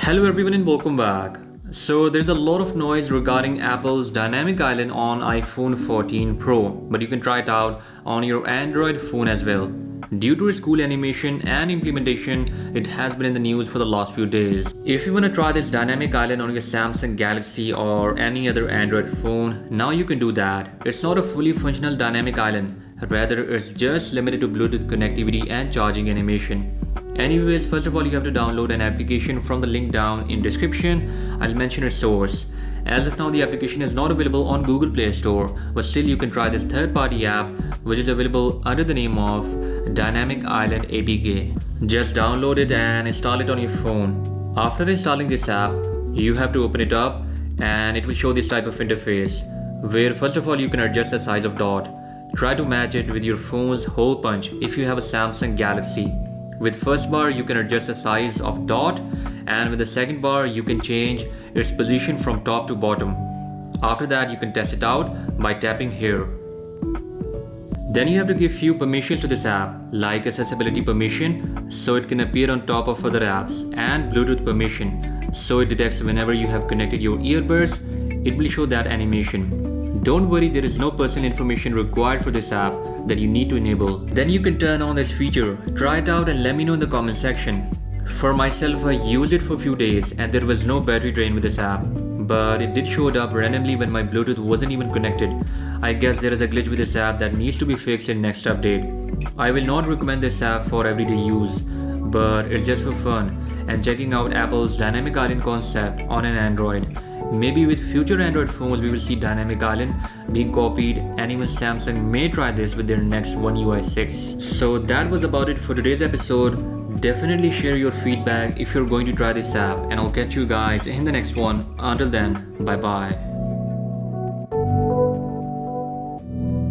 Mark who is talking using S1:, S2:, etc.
S1: Hello everyone and welcome back. So there's a lot of noise regarding Apple's Dynamic Island on iPhone 14 Pro, but you can try it out on your Android phone as well. Due to its cool animation and implementation, it has been in the news for the last few days. If you want to try this Dynamic Island on your Samsung Galaxy or any other Android phone, now you can do that. It's not a fully functional Dynamic Island, rather it's just limited to Bluetooth connectivity and charging animation. Anyways, first of all, you have to download an application from the link down in description. I'll mention its source. As of now, the application is not available on Google Play Store, but still you can try this third-party app which is available under the name of Dynamic Island APK. Just download it and install it on your phone. After installing this app, you have to open it up and it will show this type of interface where first of all you can adjust the size of dot. Try to match it with your phone's hole punch if you have a Samsung Galaxy. With first bar you can adjust the size of dot, and with the second bar you can change its position from top to bottom. After that you can test it out by tapping here. Then you have to give few permissions to this app, like accessibility permission so it can appear on top of other apps, and Bluetooth permission so it detects whenever you have connected your earbuds, it will show that animation. Don't worry, there is no personal information required for this app that you need to enable. Then you can turn on this feature. Try it out and let me know in the comment section. For myself, I used it for a few days and there was no battery drain with this app, but it did show up randomly when my Bluetooth wasn't even connected. I guess there is a glitch with this app that needs to be fixed in next update. I will not recommend this app for everyday use, but it's just for fun and checking out Apple's Dynamic Island concept on an Android. Maybe with future Android phones we will see Dynamic Island being copied, and even Samsung may try this with their next One UI 6. So that was about it for today's episode. Definitely share your feedback if you're going to try this app, and I'll catch you guys in the next one. Until then, bye bye.